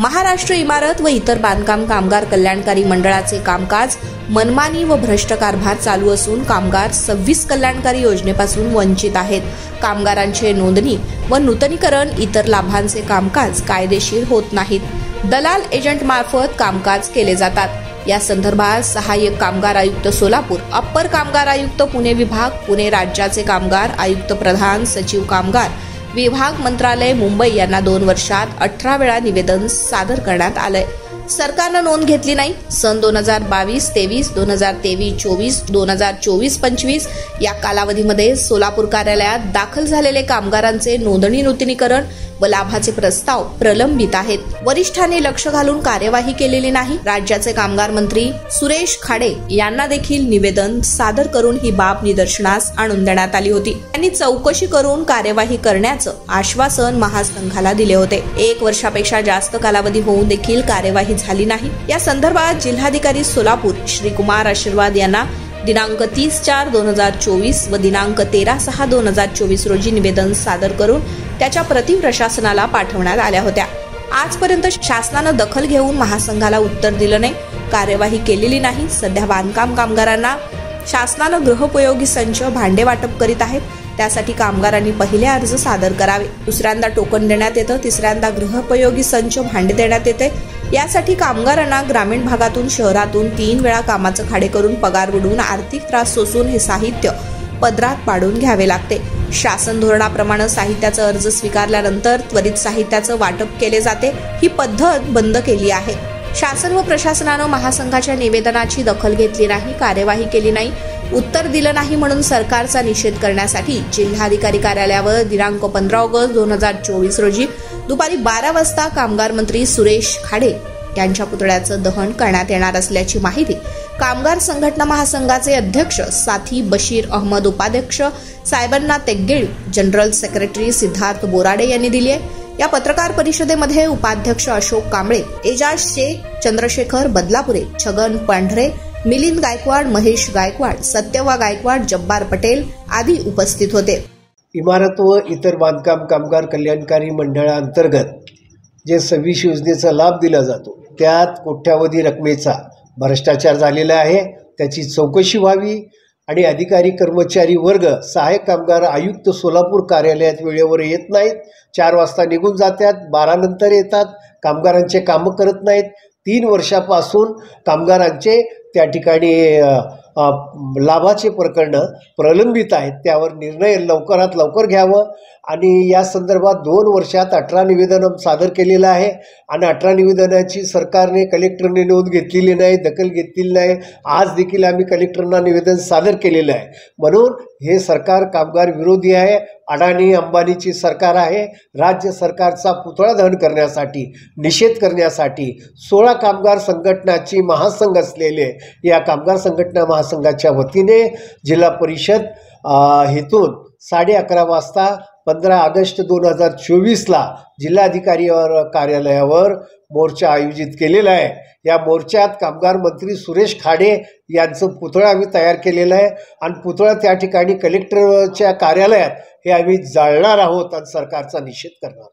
महाराष्ट्र इमारत व इतर बांधकाम कामगार कल्याणकारी मंडळाचे कामकाज मनमानी व भ्रष्ट कारभार चालू असून कामगार 26 कल्याणकारी योजनेपासून वंचित आहेत। कामगारांचे नोंदणी व नूतनीकरण इतर लाभांचे कामकाज कायदेशीर होत नाहीत। दलाल एजंट मार्फत कामकाज केले जातात। या संदर्भात सहाय्यक कामगार आयुक्त सोलापूर, अप्पर कामगार आयुक्त पुणे विभाग, पुणे राज्याचे कामगार आयुक्त प्रधान सचिव कामगार विभाग मंत्रालय मुंबई यांना 2 वर्षात 18 वेळा निवेदन सादर करण्यात आलंय। सरकारनं नोंद घेतली नाही। सन 2022-23, 2023-24, 2024-25 या कालावधीमध्ये सोलापूर कार्यालयात दाखल झालेले कामगारांचे नोंदणी नूतनीकरण व लाभाचे प्रस्ताव प्रलंबित आहेत। वरिष्ठांनी लक्ष घालून कार्यवाही केलेली नाही। राज्याचे कामगार मंत्री सुरेश खाडे यांना देखील निवेदन सादर करून ही बाब निदर्शनास आणून देण्यात आली होती। त्यांनी चौकशी करून कार्यवाही करण्याचं आश्वासन महासंघाला दिले होते। 1 वर्षापेक्षा जास्त कालावधी होऊन देखील कार्यवाही झाली नाही। या संदर्भात जिल्हाधिकारी सोलापूर श्रीकुमार आशीर्वाद यांना दिनांक 30/4/2024 व दिनांक 13/6/2024 रोजी निवेदन सादर करून त्याच्या प्रती प्रशासनाला पाठवण्यात आल्या होत्या। आजपर्यंत शासनानं दखल घेऊन महासंघाला उत्तर दिलं नाही, कार्यवाही केलेली नाही। सध्या बांधकाम कामगारांना शासनानं गृहोपयोगी संच भांडे वाटप करीत आहेत। त्यासाठी कामगारांनी पहिले अर्ज सादर करावे। दुसऱ्यांदा टोकन देण्यात येतं, तिसऱ्यांदा गृहोपयोगी संच भांडे देण्यात येते। यासाठी कामगारांना ग्रामीण भागातून शहरातून 3 वेळा कामाचं खाडे करून पगार बुडवून आर्थिक त्रास सोसून हे साहित्य पदरात पाडून घ्यावे लागते। शासन धोरणाप्रमाणे साहित्याचा अर्ज स्वीकारल्यानंतर त्वरित साहित्याचं वाटप केले जाते। ही पद्धत बंद केली आहे। शासन व प्रशासनानं महासंघाच्या निवेदनाची दखल घेतली नाही, कार्यवाही केली नाही, उत्तर दिलं नाही म्हणून सरकारचा निषेध करण्यासाठी जिल्हाधिकारी कार्यालयावर दिनांक 15 ऑगस्ट 2024 रोजी दुपारी 12 वाजता कामगार मंत्री सुरेश खाडे यांच्या पुतळ्याचं दहन करण्यात येणार असल्याची माहिती कामगार संघटना महासंघाचे अध्यक्ष साथी बशीर अहमद, उपाध्यक्ष साहेबांना तेग्गेळी, जनरल सेक्रेटरी सिद्धार्थ बोराडे यांनी दिली आहे। या पत्रकार परिषदेमध्ये उपाध्यक्ष अशोक कांबळे, एजाज शेख, चंद्रशेखर बदलापुरे, छगन पांढरे, मिलिंद गायकवाड, महेश गायकवाड, सत्यवा गायकवाड, जब्बार पटेल आदी उपस्थित होते। इमारत व इतर बांधकाम कामगार कल्याणकारी मंडळाअंतर्गत जे 26 योजनेचा लाभ दिला जातो त्यात कोट्यावधी रकमेचा भ्रष्टाचार झालेला आहे। त्याची चौकशी व्हावी आणि अधिकारी कर्मचारी वर्ग सहाय्यक कामगार आयुक्त सोलापूर कार्यालयात वेळेवर येत नाहीत, 4 वाजता निघून जातात, 12 नंतर येतात, कामगारांचे कामं करत नाहीत। 3 वर्षापासून कामगारांचे त्या ठिकाणी लाभाचे प्रकरणं प्रलंबित आहेत। त्यावर निर्णय लवकरात लवकर घ्यावं आणि या संदर्भात 2 वर्षात 18 निवेदन सादर केलेलं आहे आणि 18 निवेदनाची सरकारने कलेक्टरने नोंद घेतलेली नाही, दखल घेतलेली नाही। आज देखील आम्ही कलेक्टरना निवेदन सादर केलेलं आहे। म्हणून हे सरकार कामगार विरोधी आहे, अडाणी अंबानीची सरकार आहे। राज्य सरकारचा पुतळा दहन करण्यासाठी, निषेध करण्यासाठी 16 कामगार संघटनाची महासंघ असलेले या कामगार संघटना महासंघाच्या वतीने जिल्हा परिषद हेतून 11:30 वाजता 15 ऑगस्ट 2024ला जिल्हाधिकारी कार्यालयावर मोर्चा आयोजित केलेला आहे। या मोर्चात कामगार मंत्री सुरेश खाडे यांचं पुतळा आम्ही तयार केलेला आहे आणि पुतळा त्या ठिकाणी कलेक्टरच्या कार्यालयात हे आम्ही जाळणार आहोत आणि सरकारचा निषेध करणार आहोत।